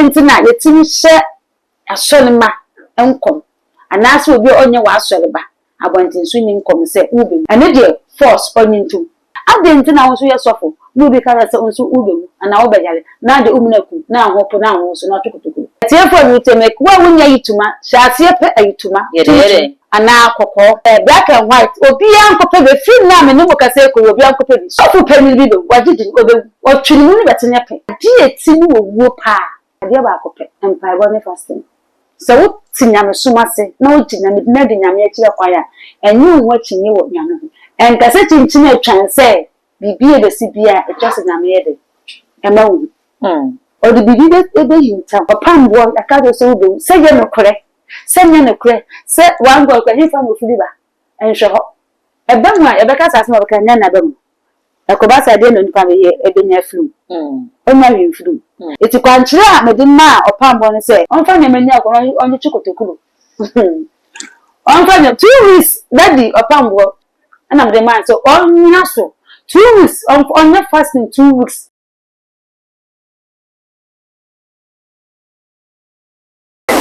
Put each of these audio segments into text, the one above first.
adentina yetimi hye asonema enkom anase obi onye wa asoreba abontinso ni nkom se ube ane de force onyintum adentina won so yesofo no bi kala se won so ube ana obejale na de umnaku na hopo na ho so na tokotoku tiefo bi temek wa wonya yituma hyase pe ayituma yede ana akoko black and white obi ankope be film na me no kase ko obi ankope bi sofo pani bi do wajiji obe otwini mu ni betenya pe di etini wo pa ade ba akope empire bo ne fasting so wo tinyame sumase na wo tinyame na de nyame akire kwan ya enyi wo chinye wo nyame en kase chinchine atwan se bibie be sibia ejase nyame yede ema wo odi bibie ebe hinta Opambour akado so wo se ye no kore se nya no kore se wango kwa hifa no fuliba enhwe ho ebe mu a ebe kasa asema beka nya na be mu akobasa de no nipa be ebe nya flu onya wi flu eti kwanchire a mede ma Opambour ne se onfa nya manya ko onye chukotokulu onfa nya 2 weeks daddy Opambour ana mede ma so onya so 2 weeks on fasting 2 weeks.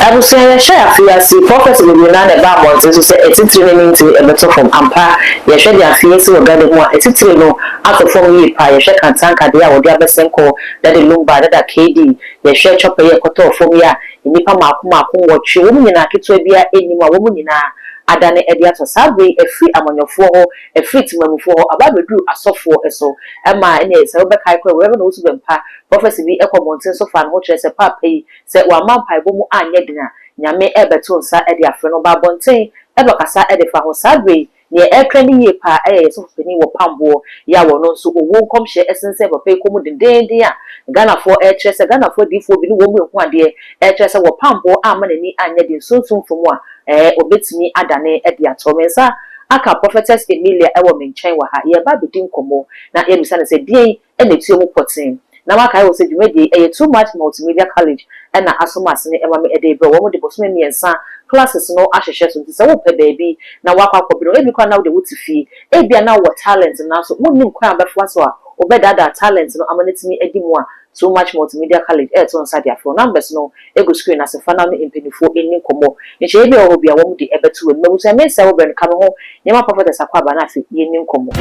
I will say, share a see Prophetess will be none about what to say, it's into a better from Ampa, your share their fears or gather more, it's after 4 years, your share can tank at the hour, the other senko, that they look by that KD, your share chopper, your koto for me, in Nipa Makuma, what you woman in a kitwebia, any more woman in a adane ediato sabe a free among your four, a free to move for about the group, a soft for a so, and my name, so back I could never know to Bempah, Prophetess be echo mountain so far, which is a papi, said one man pie boom and yedina, Yame ebeton sa edia friend of Babonte, Ebakasa edifa ho sabe, near air training ye pa air so penny or Opambour, ya no so won't come share essence of a pay common the day dear, Ghana for air chess, a Ghana for D4 be woman one dear, air chess of Opambour, Amani and yedin so soon from one. Obet me adane edia tomesa aka Prophetess Emilia ewo menchen wa ha ye ba bidin komo na ye bisa na se die e na tuo mu potin na maka wo se dwumadi too much multimedia college e na asomas ne ema me ede bro wo mo de bosome miensa classes no ahwehwe so nti se wo pe baabi na wakwa kobiro e bi kwa na wo de wuti e bia na wo talent na so mo nim kwa abefo so a obedada talent no amanetimi edi mu a so much multimedia college to inside their phone numbers no ego screen as a fan no impenifo eni komo nche ebi o bia wo mu de ebetu we mebusa me se wo bre ka ho nyema Prophetess akwaba na afi ye eni komo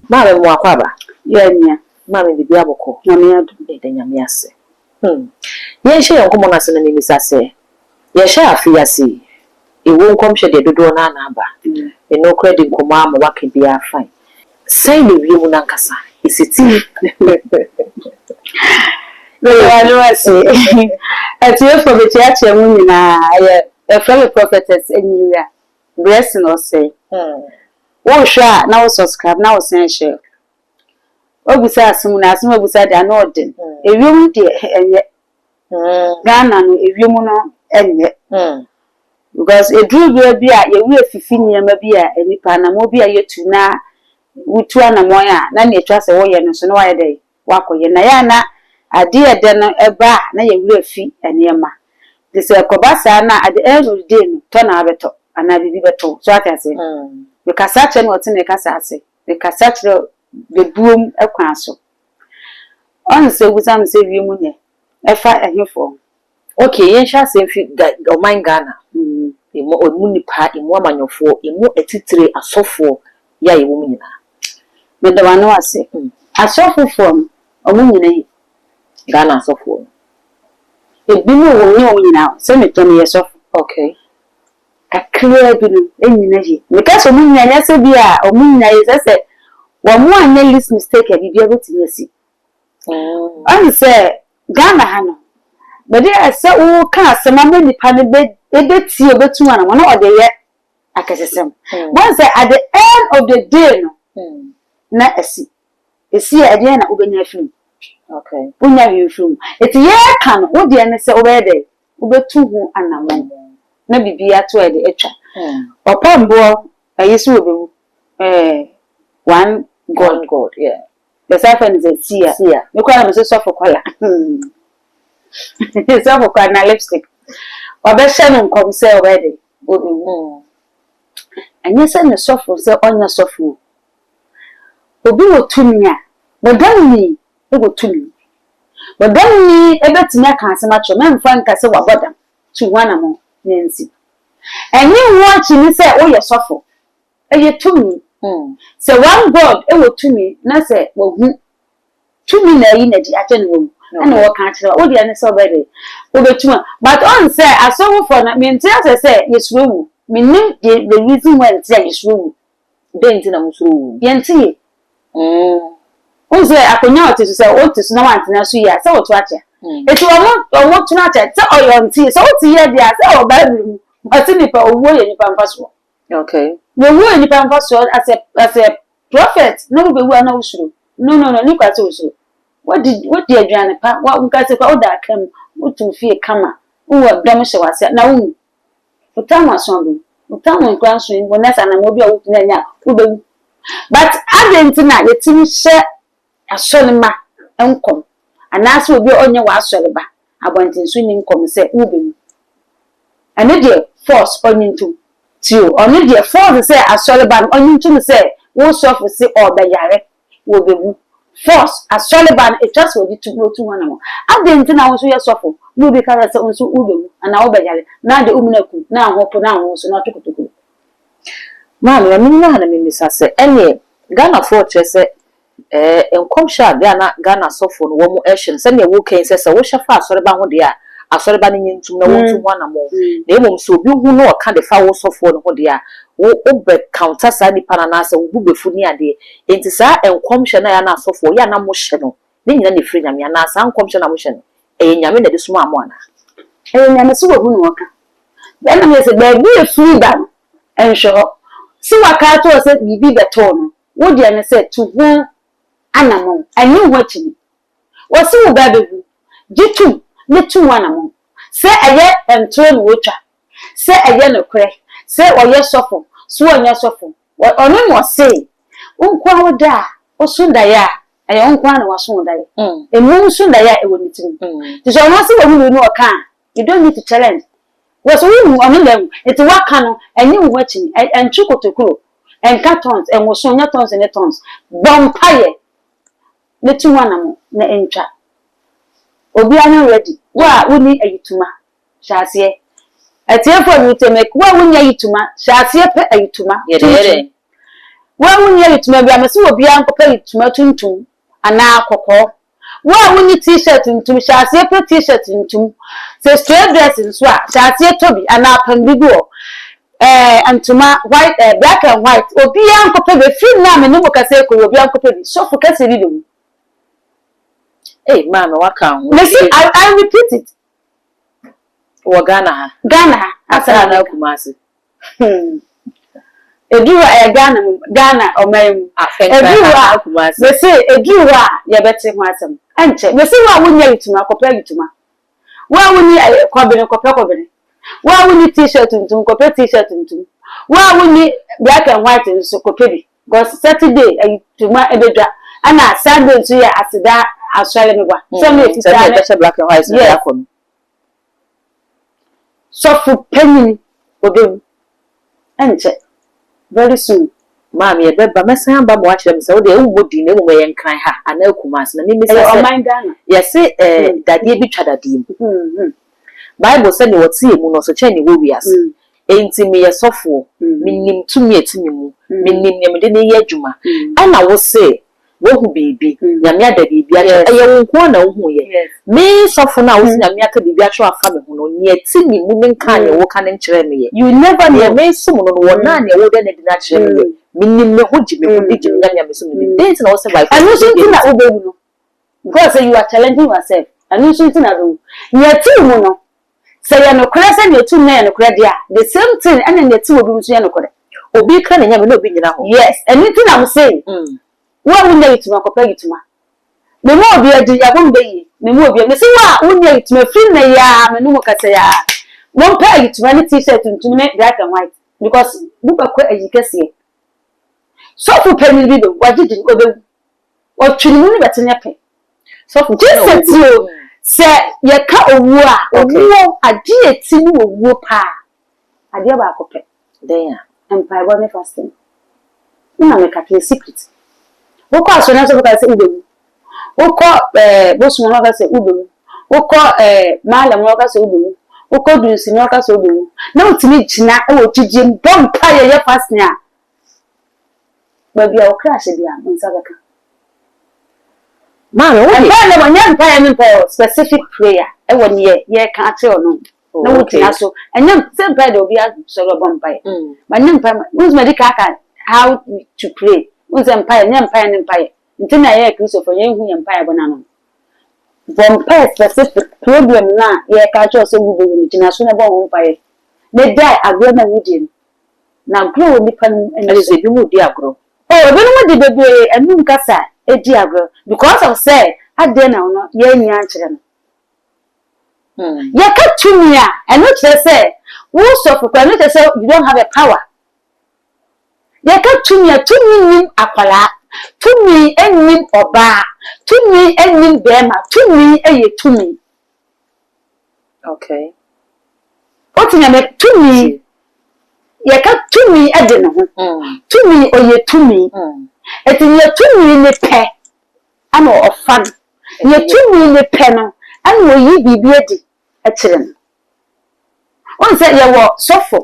mare mu akwaba ye nya mame bibi aboko nyame adu de nyame ase ye hye yon komo na se na ni misase ye hye afi ase ewo nkom hye de dodo na na aba eno credit nkomo ama wake bia fine say the view nankasa isiti no I say at you for the church women a fellow Prophetess Emilia blessing or say wo sha na wo subscribe na wo send share obusa asum na asum obusa de na odin ewium de enye Ghana no ewium no enye because edru bi a ye wi afifi niam bi a enipa na mo bi a yetu na wutu na moya na ne twa se wo ye no so no waye dey wakoye na ya na ade ede no eba na ye wi afi eniema de se kobasa na at the end of the day no to na abeto ana bibi beto so ata se we kasa che no ote ne kasa ase we kasa che be buom ekwan so on se wusam se wi mu nye efa ehefo okay yen sha se fi o man Ghana imo omunipa imo amanyofo imo etitire asofo ya ye wo mu nyina me da wano ase asofo form omunyina yi Ghana asofo ebi no wo nye omunyina se me to me yesofo okay akria bi no enyina yi me ka so omunyina nya se bi a omunyina yi se wo mu anya list mistake bi bia betimi asi an se Ghana ha no but there se wo ka asema me nipa ne be ebeti obetu ana mo no odeye akesesem once at the end of the day no na esi ade na ubenya film okay unya wi film eti ye kan wo de ne se obede ubetu hu anamon na bibia to ede etwa Opambour ayesu obewu one god yeah the seven is a sia me kwa na me so for kwala so for kwala na lipstick obehye no nkom se obede obewu anya se ne sofo se onya sofo obi wotumia Bodani e go tumi. Bodani e betimi aka asema cho memfa nka se wabodam tu wana mo nensi. Enyi wo chi ni se wo ye sofo. Eye tumi. Se one God e wo tumi na se wo hu tumi na yi na di atene wo. Ana wo kan kire wo dia ne se obede. Wo betuma but on say asowo for na me ntia se yesuru. Menim the reason why it's yesuru. Den ti na musuru. Yenti. Unse akonya otisu se otisu na wantena so ya se woto acha. Eti omo tuna acha se oyonti se oti ye dia se o bible ati nipa owo ye nipa mfaso. Okay. We wo nipa mfaso as a prophet no be wu ana usuru. No ni kwa se usuru. What did adwane pa wa nka se kwa oda kam otu fie kama wo dom hye wase na wo utamu asonbu utamu nkran so ngo nesa na mo bi a wotuna nya wo be but adentina yetimi hye asonima enkom anase obi onye wa asoreba abontinsu ni nkom se wo be ane de force onyintu tio oni de force se asoreba onyintu se wo sofo se obeyare wo be force asoliban it just will to go to one more. I didn't know so yes suffer. No be carry so udo and now be na de umunaku na hope na ho so na tukutuku. Mama me na na me misase ene Ghana fortress enkom sha bia na Ghana sofo no wo mu action se ne wo ken se wo hyefa asoliban ho de a asoliban nyintum na wo tu one more. Na emom so obi hu no ka de fa wo sofo no ho de a wo be counter sa ni pana na se wo bu befu ni ade enti sa enkom hye na ya na asofo ya na mo hye no ne nyina ne firi nyame na sa enkom hye na mo hye no nyame na de suma amo ana Nyame so wo hu no ka be na me se be bi free dan enhwe si waka to se bibi beto no wo de ne se tu hu anamon anyi ho chini wo si wo ba bebu jitu ne tu anamon se eye entro no wotwa se eye no kre se oye sofo so onya sofo onu mo se unkwa woda osunda ya aye unkwa na wasunda ya emu sunda ya ewo mitini ti so no se wo hu no oka you don't need to challenge was we onu dem eti waka no enyi wo chini entru kotokuro enka tons enwo so onya tons ne tons Bempah ne tu wana mo na entwa obi anya ready wa woni ayituma hyase etiefo mi temek wa wunya yituma hyase pe ayituma yere wa wunya yituma bia mesi obi ankopa yituma tuntum ana akoko wa wunyi t-shirt tuntum hyase pe t-shirt tuntum se straight dress nso a hyase tobi ana panbigo antuma white black and white obi ankopa be film na me no kase ko obi ankopa bi so focus bi do mama waka listen I repeat it wo Ghana asara na Kumasi Eduwa Ghana omayimu eduwa Kumasi we say eduwa ya beti ho asem anche we say wa wunya yituma kopra yituma wa wuni kwabene kopra kwabene wa wuni t-shirt ntum kopra t-shirt ntum wa wuni black and white nso kopra bi because Saturday yituma ebedwa ana Sunday nso ya asida aswale megwa Sunday black and white ya kono so for penny odo anche very soon mama ye beba mesan ba mo akire me se wo de ewu modi na ewu me yenkran ha ana Kumasi na mimi se Ghana yes dadie bi twadadie Bible say ni woti emu no so che ni wo wiase enti me ye sofo minim tumi etimi mu minim nyamde ne ye adwuma ana wo se wo hu bibi nyame ada bibi a eye wo nko na wo hu ye me sofo na wo se nyame aka bibi a twa afa me hu no ne etimi mu ne nka ne wo ka ne nkyere me ye you never know me sum no wo na ne wo de ne dina kyere me ye minim me ho jime ho digi nyame me sum ne date na wo se by and you think na obewu no because you are challenging yourself and you think na do ye ti mu no say ya no kra say ne tu na no kra dia the same thing and ne ti obi nso ya no kra obi ka ne nyame na obi nyina ho yes anything I'm saying wa wunya yituma kopra yituma me mo obi adi ya bombe yi me mo obi me say wa wunya yituma free na ya me no mo kasa ya mo pa yituma ni t-shirt ntum ne black and white because bu ba kwa ajikase so for penny bi do wajidi obe o twini ni betenya pe so for just you say ye ka owu a owu adi eti ni owu pa adi ba akope then empire bone fasting na me ka secret Boko aso na so ka se ubewu Oko bosu no ka se ubewu. Oko mala mo ka se ubewu. Oko dunsi no ka se ubewu. Na utimi gina e wo gigi Bempah ye fasnia. Ba bia o crash bia nsa beka. Man, what is specific prayer? I want ye can't tell no. No, so and young same bed will be a solo Bempah. My young who's medical how to pray. Who's empire, empire. Until I hear Christopher young empire banana. Bempah specific problem now, ye can't also move in international Bempah. They die a grandma within. Now grow independent and as a do dear grow. Oh, when the baby and moon cassa. Because of say, I didn't know, ye answer. You cut to me, and not say, who so for not say you don't have a power. You cut to me, 2 million apala, 2 million and mean or bar, 2 million and mean Bempah, 2 million a year to me. Okay. What in a 2 million? You cut to me, I didn't know. 2 million or year to me. It's in your 2 million pair. I'm of fun. You're 2 million penal, and will you be beardy a children? Once that you were suffer,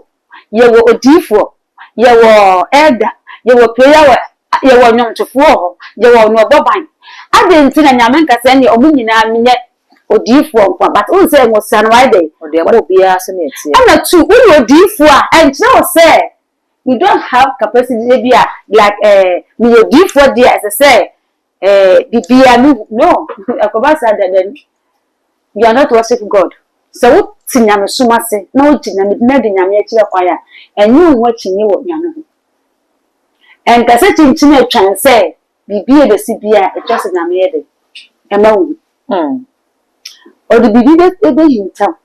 you were a default, you were elder, you were player, you were not to fall, you were no bobine. I didn't think a Yamanka send your opinion yet or default, but also was sunrise day or there will be as an it's. I'm not too good default, and so say. You don't have capacity like me your default dear as I say no then you are not worshiping God. So what tinyame suma se na o tinyame na de nyame akire kwaya enyu watching you nyame and ka se chinchin atwan say bibie be si bia e twase nyame ye de e ma wu o de bibie be hinta.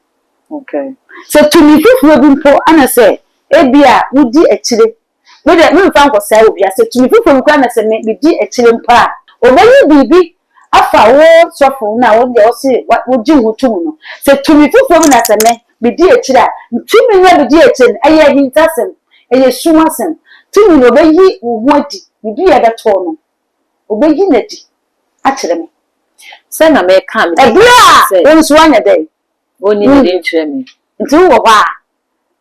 Okay. So to me people be mpo ana say ebia wudi akire we de me mfa nkosa obi ase to me people nkwa na say me di akire mpa obayi bibi afa wo sofo na wo de o se wo ji hutum no say to me people na say me di akire ntimi na me di akire aye hintasem aye sumasem timi no obayi wo adi bibi ya da to no obayi na di akire me say na me ka me ebia won so anya dey oni me dey kire me nti wo ba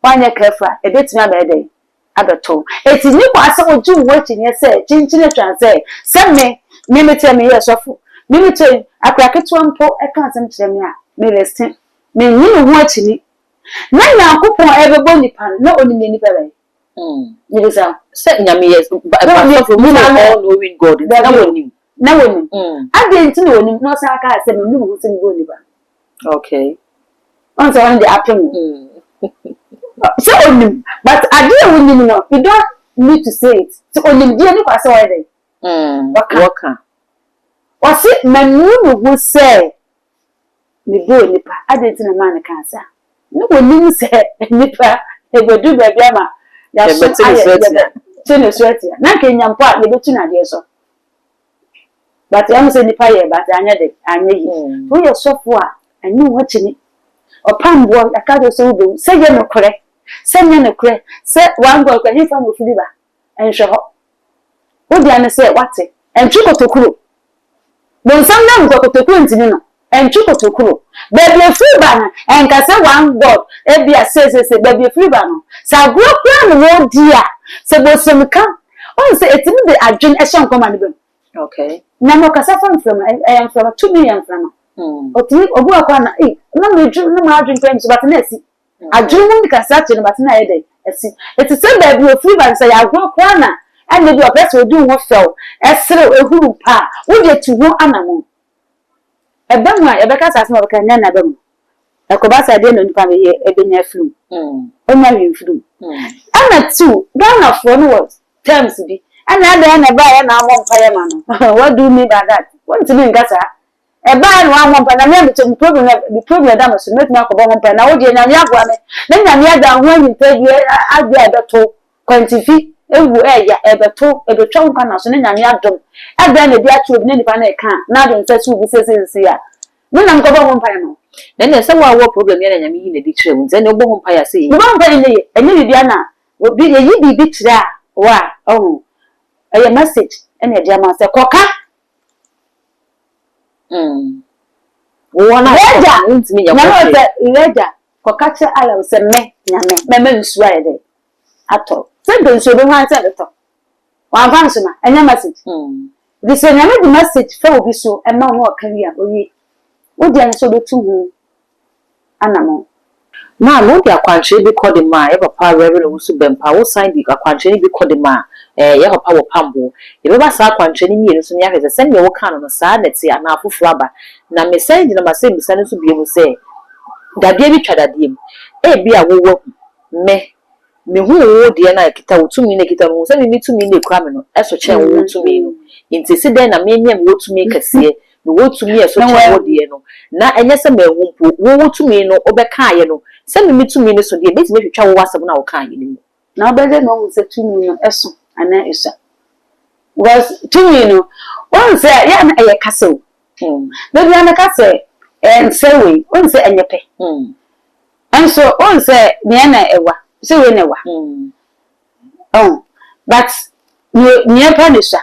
wanya krefa ebetimi abede abeto eti ni kwa se oju wati ne se chinchine twan se me mete me yesofo me mete akraketo mpo e kan asem kire me a me restin me nyi ho akini na yakopon ebebo nipa na oni nipa be ni bisa se nyame yes but sofo me all knowing God na woni ade nti na woni no sa aka asem me hu se go nipa. Okay. On so on the apple. So onim but ade onim no you don't need to say it so onim die ni kwase why dey waka wasi manu no go say me do nipa ade tin man kan sa no onim say nipa e godu ba bia ma ya so tin sweat na kan nyampo a ye betu na de so but am say nipa ye but anya de anya yi wo ye sofo a anyu wo chini Opambour akado so do say ye no kore say nye no kore say one go kwa hifa no filiba enhwe ho wo dia ne say wate entwi kotokuro don sam na kotokuro ntini no entwi kotokuro baby filiba na enka say one god e bia say baby filiba no sa gro kura no wo dia say bo semka on say etimi de adwen e hye nkoma ne bem. Okay. Na mo kasa from 2 million from otimi obu akwa na na me drum na ma adwen pem so but na si adwen mu kasa che no but na ye dey esi it is say baby free ban say agro kwa na and maybe o person do wo fel esere ehuru pa wo de tu ho anamo ebe mu a ebe kasa se no ka nya na be mu ekoba sa de no nipa me ye ebe nya flu onya wi flu ana tu Ghana for no was terms bi ana ada na ba ya na amon pa ya ma no what do you mean by that what do you mean gasa eba no amon pa na me to problem da no so make me akoba amon pa na wo de nya nya agwa me na nya nya da ho anyi tagi agwa ebeto kwantifi ewu eya ebeto ebetwa nka na so na nya nya dom ada na bi atu obi na nipa na e kan na de nsa su bu sese ya me na nkoba amon pa no then say wa problem ya na nya me yi na di kire mu then obo ho pa ya say obo ho pa ni enye bibia na obi ye yi bibi kire a wa a message ene dia ma se koka Wona ntimi ya reja ko kache ala se me nyame me nsu ayede ato se be nsu be han se to wa fan so na enya message this nyame the message fa obi so e ma no okaria oyi wo dia nso be tu hu anamo na no dia kwanche bi kodi ma e papa Reverend Owusu Bempah wo sign di kwanche bi kodi ma ye papa Opambour e be ba sa kwanche ni mienu so nya hwese se ne wo kan no sa neti ana afoforo aba na message na masem bisa no so biemu se dadie bi twadadie e bi a wo me hu wo de na kita wotumi na kita no se me tumi na ekura me no eso che wo wotumi no nti se den na me wotumi kase no wotumi eso che wo de no na enye se me hu mpo wo wotumi no obeka ye no se me tumi no so de beti me hwetwa wo wasem na wo kan ye ni na obede no se tumi no eso ana esa was tumi no won se ya na eye kase o do bia na kase ensewe won se enyepe anso won se ne na ewa se we newa but nye pa ne sha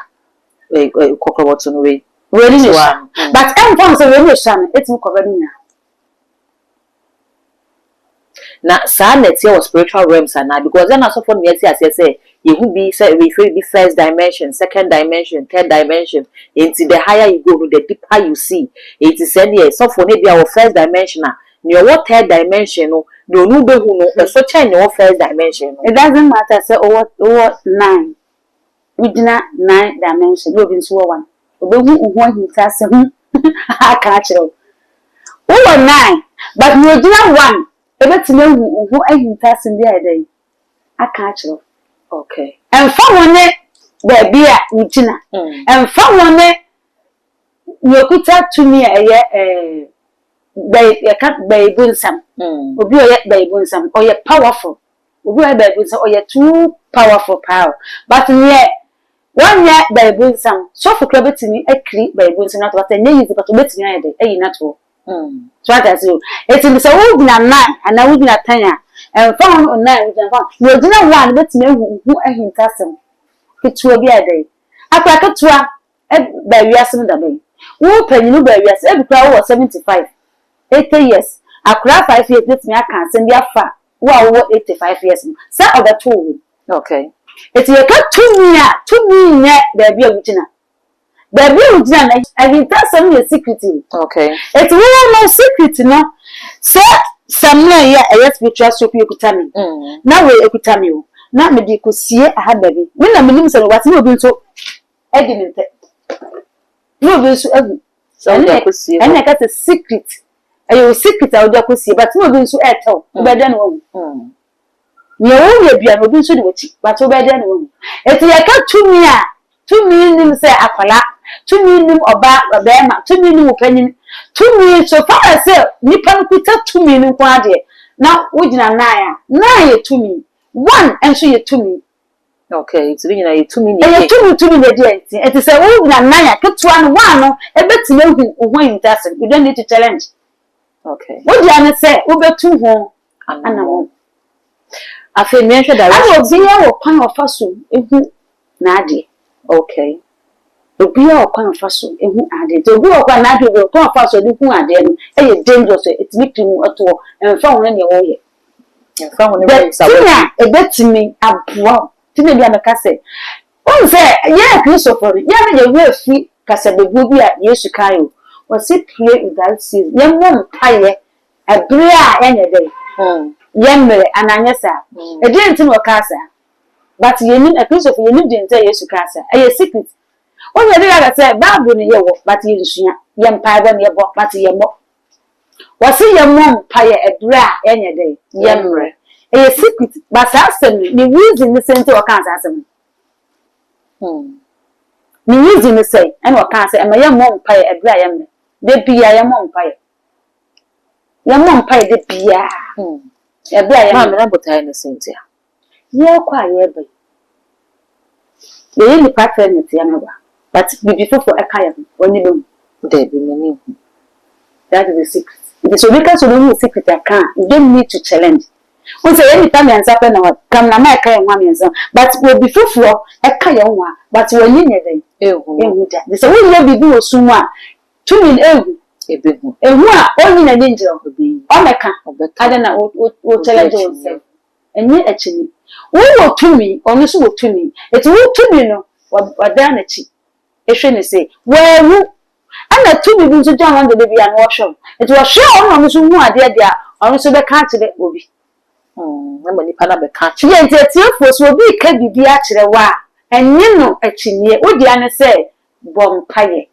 kokroboto no we ni sha but em fam se we ni sha no etim cover ni na sa net your spiritual realms and because then also for me say you be say we be first dimension, second dimension, third dimension. Into the higher you go, the deeper you see. It is said yes, so for maybe our first dimension near what third dimension no be who no so change your first dimension. It doesn't matter say what 9. We do not 9 dimension, no be so one. We who he say I catch you. Over 9, but we do not 1. Ebe tine who ahintase bia dey aka akiro okay emfa woni ba bia ugina emfa woni yokuta tumi eye baibonsam obi oye baibonsam oye powerful obi oye baibonsam oye too powerful power but nye one year baibonsam so for klobetini akri baibonsam na to but nye yizi but obetini ayede eyi na to so that you it is so we na 9 and we na 10 and found on 9 we na found you do not one bet me who ahintasem ketua bi adai akwa ketua ba wiasem da be wo panyinu ba wiase e bi kwa wo 75 80 years akwa 5 years bet me aka asem bi afa wo 85 years say obeto okay it you ka tumi nye ba bia wugina baby ujina na ahintasem ye secret okay it will no secret no say some ya spiritual soap ekutami na we ekutami o na me di kosie aha baby me na menim se wati no bi nso edi nte no bi nso egu so na kosie ene ka se secret ayo secret a odi kosie but no bi nso etel obede no wo ye wo ye bia no bi nso di wachi but obede no wo eti ya ka tumi nim se akwala tumi nim oba obema tumi nim opanyin tumi so far as nipa nkuta tumi nim kwa de na wogina na ye tumi one enso ye tumi okay it's really na ye tumi ni ye tumi de de enti eti se wogina na ya ketua no one no ebetime hu intasem you don't need to challenge okay wogina na se wobetu ho anamo afi me hwe da obi ya wo kwan ofaso ehu na ade okay obi a okwan faso ehu ade to obi okwan na ade okwan faso de hu ade no e dangerous it make you ato emfa won ne wo ye emfa won ne sa e betimi aboa tine bia me kase on se ye Christopher ya me ye we fi kase bebu bi a Yesu kayo o se pray in that season ye mo mpaye ebre a enye dey ye mere ananyesa e dey ntin wo kasa but ye nim Christopher ye nim dey ntin Yesu kasa e secret when you realize that Bible ni ye wo but ye rusua ye mpa ba ne bo but ye mo wasi ye mo mpa ye edra enye dey ye mre e secret but asem ni reason ni sente o kan asem ni reason ni say and o kan asem e ye mo mpa ye edra ye mre de bia ye mo mpa ye de bia edra ye ma me na botai ni sente ye kwa ye be ye ni pattern ni te ya but before for akaya oni no there be many that is the secret it is because you know the secret you don't need to challenge we say any time and happen na come na my akaya nwa menzo but before for akaya nwa but when you dey ehu that they say we no be do osunwa to me ehu a only na danger obi omeka ada na o challenge yourself enye achini wo to me onu so wo to me eti wo to me no wada na chi ehwe ne say wewu ana to me bi nso jam wan de bia na wo hwe eti wo hwe onu so hu ade dia onu so be ka kire obi na mani pana be ka kire enti etiefo so obi ka bibia kire wa enye no achini wo dia ne say bompaye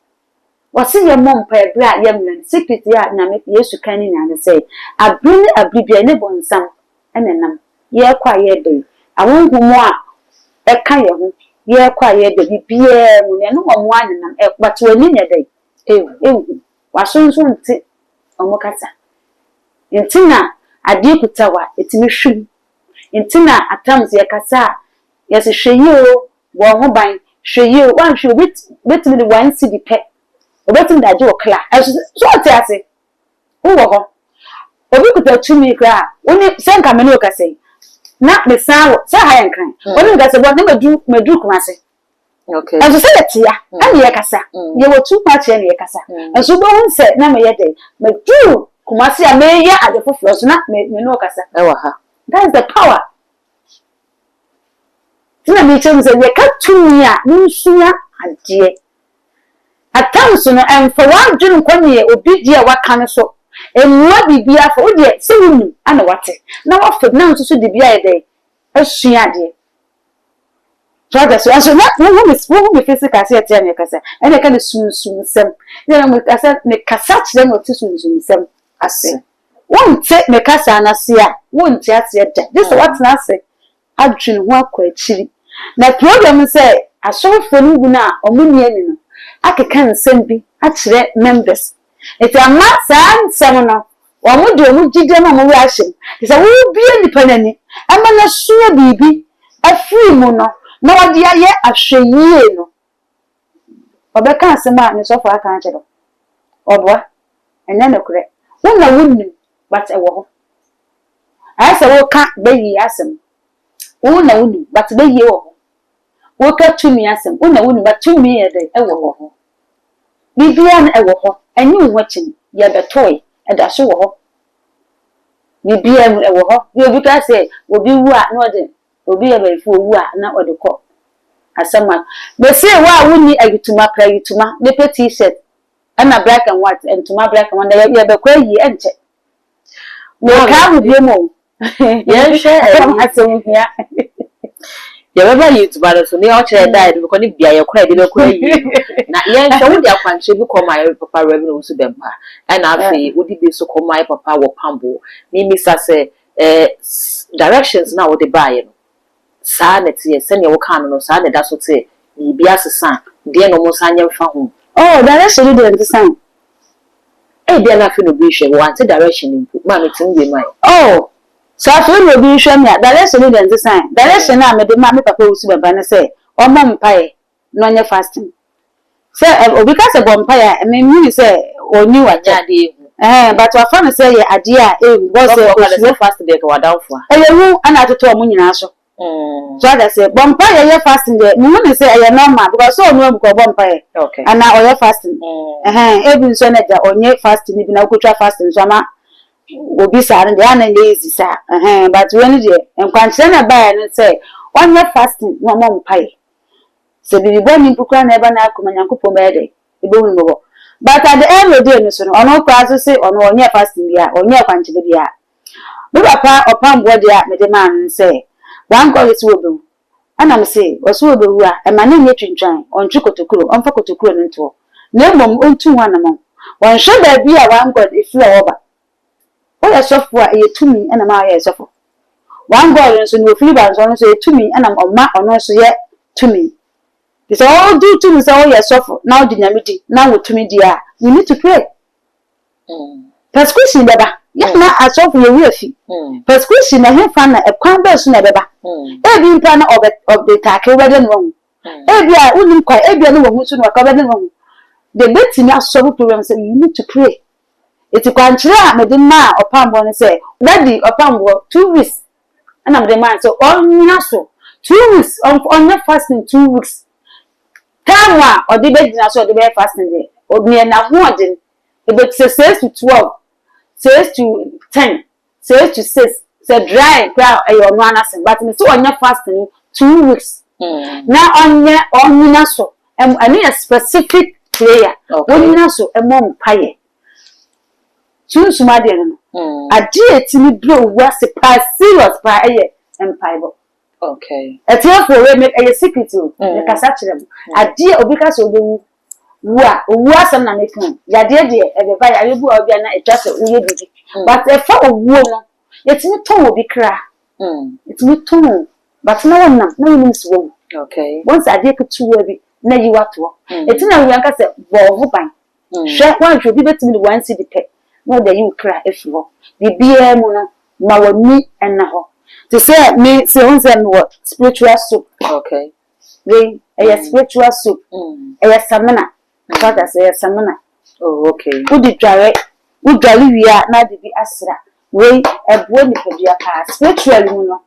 wasi ye mompa ebra ye mlen secret ya na me Yesu kan ni na say abri abribia ne bonsam enenam ye kwa ye de awongumo a eka ye ho ye kwa ye de bibia mu ne no omo anenam ekwato ani ne de ewu wasonso nti omokata ntina ade kutawa etimi hwim ntina atams ye kasa ye se hweyi o wo ho ban hweyi o wan hwe betimi de wan si dipe obetim da je okla so atiase wo ho obi kuta tumi kra woni senka me no kase na me sawo se ha yankran woni ngase bo na medu kumase okay aso se letia ani ye kasa ye wo tu pa che ne ye kasa aso bo hun se na me ye de medu kumase a me ye ade foforo so na me no kasa ewa ha that is the power tina me chem se ye ka tumi a nsuya ade atamso no emfa wadwun kwanye obi die waka ne so emwa bibia fa odie se wunu ana wate na wafa na nso so de bia ede asua de Prophetess aso na wo me physical se ete ne kasa ene ka ne sunsun sem ne mo kasa ne kasa kire no ti sunsun sem ase wonte me kasa na se a wonte ate da this what na se adwun ho akwa akiri na problem say asofo no gu na omuni ani no akeka nsem bi akire members eti ama saa nsem no wo de omu gide na mo wi ahye se wo bie nipa nani ama na suya bibi afiri mu no na wode aye ahweyie no obeka asem a ne sofo aka akire obwa enya ne kure wo na wunni but e wo ho asa wo ka bayi asem wo na wunni but bayi wo ho wo ka tumi asem wo na wunni but tumi e de e wo ho bibia na e wo ho enyi wo chin ye betoy e da so wo ho bibia mu e wo ho ye obi ka se obi wu a na ode obi e ba fu wu a na ode ko asema be say wa wunni agituma pra agituma ne pe t-shirt ana black and white and tuma black and white ye be kwa yi enche wo ka hu bi mo ye hwe asem hia ye baba YouTuber so ne o kire died because ne bia ye kora de be kora yi na ye hwe wo de akwanche bi ko my papa revenue so Bempah and afi wo di be so ko my papa wo Opambour me misa say directions na wo de buy no sa na tie se ne wo kan no sa na da so te bibia sesa de no mo sanye mfa ho direction de ntisan bia na fi no bi hwe wo ante direction input ma me tin bi mai so after no bi hwe me direction de ntisan direction na me de ma me papa Owusu baba na say omo mpae no nya fasting say obi ka say bompae me mi say oni waja de but wa fa say ye ade a go say o fast de ka wadanfo eyewu ana atoto omo nyina so so that say bompae ye fasting de me no say ye normal because so no ko bompae okay ana o ye fasting ebi so na ja onye fasting bi na okotwa fasting so ama obi sa na ya na lazy sa but when de enkwanche na ba na say onye fasting no mo mpae se bi bo ni pukra na eba na akoma Nyankopon ba de ebe hu mo but at the end of the day so no ono kwa so say ono onye fasting bia onye kwanche bia me papa Opambour dia me de man say wan go is wo ana me say oso obewu a e ma na nye twintwan ontwe kotokuro onfa kotokuro no nto na mom ontu wana mom won hwe ba bia wan go ifira oba o ya sofo a ye tumi ana ma ya sofo wan go nso no ofiri ba nso no so ye tumi ana omma ono so ye tumi this all do tumi so o ya sofo now di nyamedi na wo tumi dia you need to pray prescription beba ya na asofo ye wi afi prescription na hefa na ekwan ba su na beba ebi mpa na obe take wede no ebi a unim kwa ebi na wo su no ka wede no the betting asobo program say you need to pray it kwanchire a me de ma Opambour ne say ready Opambour 2 weeks and am the man so on so 2 weeks on your fasting 2 weeks time wa o de be dina so o de be fasting obi na hoden e be 6 to 12 6 to 10 6 to 6 say dry ground e yo no anasen but me say onya fasting 2 weeks na onye so ani a specific prayer onye so e mo mpaye sunsuma de no ade etimi bro wase pa serious pa eye empire. Okay. Etiafo we make a secret o. The kasa kire mo. Ade obi ka so obewu. Owu asem na make no. Yade de e be ba ya yebu obi na etwa se uye bibi. But e fa owu no. Yetimi ton obi kra. Yetimi ton. But na wonam na woni so. Okay. Once ade ka tuwa bi na yi wato. Etina wi anka se bo ho ban. Hwe wan hwe bi betimi ni wan si di pe. No da yi kra efu. Bibia mu no ma wani enna ho. To say me say on say what spiritual soup. Okay. We spiritual soup. Samina. What I say samina. Oh, okay. Who did dry? Who dry we are na de bi asra. We e bo ni pedua pa spiritual mu no.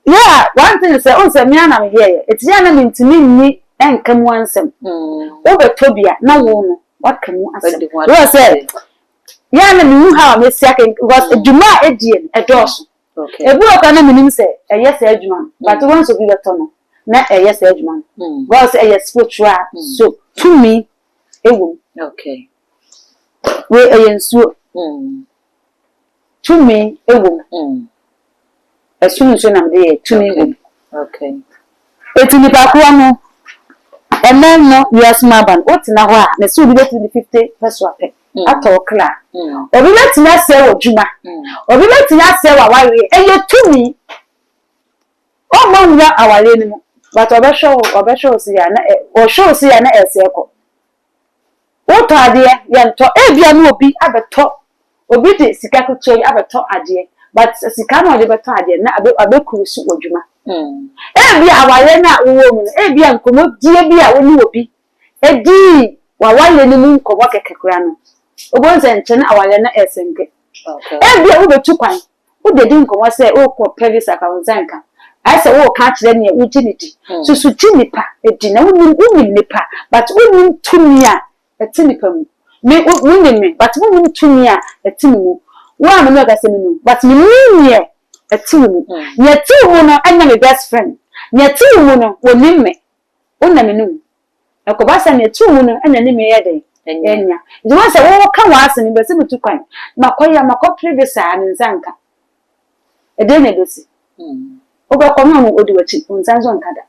Yeah, one thing say on say me na me here. It's ya na me ntimi ni enkam wansem. Wo be tobia na wo no. What can you asem? We say ya na me hu ha me siake because eduma edie edoso. Okay. Ebu okana minim say yes edwuma but once obi beto no na yes edwuma God say yes spiritual so to me ewu okay we yensuo to me ewu asunu so na de to me ewu okay etini pa kwa no emen no yes maban otina ho a na so obi beto 50 peso ape atokla obi betina se odwuma obi betina se wa ware eye tumi o mo nwa awale ni mo but obe show si ya na o show si ya na eseko o to ade ye nto e bia no obi abeto obi de sika kuto abeto ade but sika no de beto ade na abekuru su odwuma e bia awale na wo mu e bia nkomo die bia woni obi edi wa wale ni mu nkomo kekekura no obonze nchen awale na esenke bia wo betu kwan wo de din komo se wo ko previous account zanka ai se wo ka kire ne ujinidi susu tinipa edi na wo nipa but wo tumi a etinipa mu me wo me but wo tumi a etimi mu wo am no ga se mu but me nie etimi mu ye timu no anya me best friend ye timu no wo nimme wo na me nu akobasa ne timu no anya ne me yede enya ndi wan se wo ka waase ni bese mutu kwan makoya makọ previous an nzanka ede na dosi oba ko no odi wachi nzanzo nkada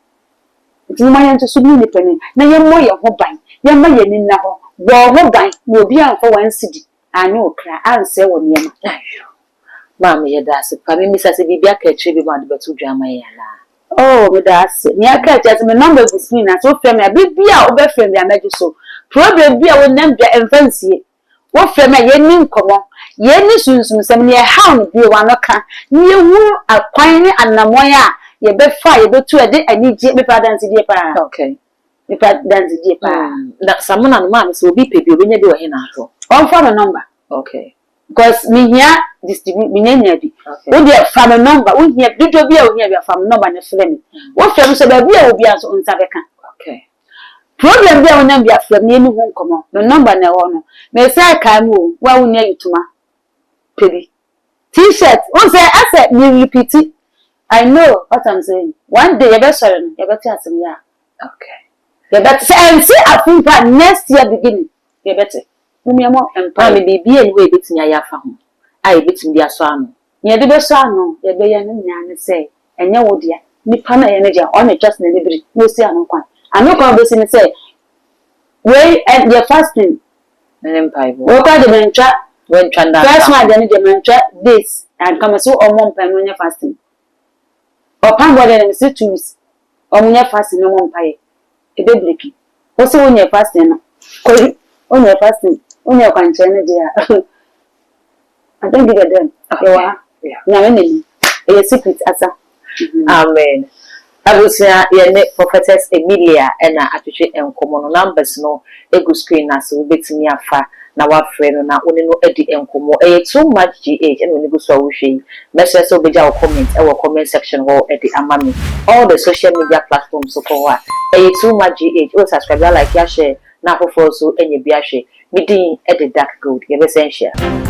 ndi ma yanto so ni pani na ye mo ye ho ban ye ma ye ni na ho bo ho ban na obi anfo wan sidi anyo okra anse wo niema ayo mama ye da se pa mi sa se bibia ka chi bi ma de betu dwama ye la oh me da se ni aka cha me number bu screen na so frame ya bibia oba frame ya meju so problem bi a wonam bia emfansie wo frame ye ni nkomo ye ni sunsum sem ne ha no bi wa no ka ni hu akwan ni anamoy a ye be fa ye be tu e de anije be pa dance die pa okay be pa dance die pa na samuna no ma so obi pe bi obi nya bi wo he na so on for the number okay because me here distribute me nya bi wo de family number wo here dodo bi a wo here bi family number na frame wo frame so ba bi a obi aso onsa be kan okay problem there wonam bia from ni hu nkomo no number na ho no me say kai mu wa wonya yutuma pebi t-shirt on say asset me repeat it. I know what I'm saying one day you better sorry you better asem ya okay you better say and see I think next year beginning you better me mo empa me bibia ni we betinya ya fa ho ai betim dia so ano ye de be so ano ye be ye no nya ne say enye wo dia nipa na ye ne dia on just na libri no see ano kwan ano kwan be sin say we and your fasting empire wo ka de mentra when chanda first one de mentra this and come so o mom pan no nya fasting Opambour dem say 2 weeks o nya fasting no mom paye e be breaki o se wo nya fasting no ko o nya fasting o nya kwan chen dia I don't give a damn yeah na me e secret asa amen Abusia ye Prophetess Emilia na atwetwe enkomo no numbers no egu screen na so betimi afa na wa frɛ no na oni no edi enkomo too much gh and oni go so wohwe message so beja o comment comment section ho edi amami all the social media platforms so ko wa too much gh o subscribe like ya share na afofo so enye bi ahwe. Midin e de dark gold. Ye be senhia.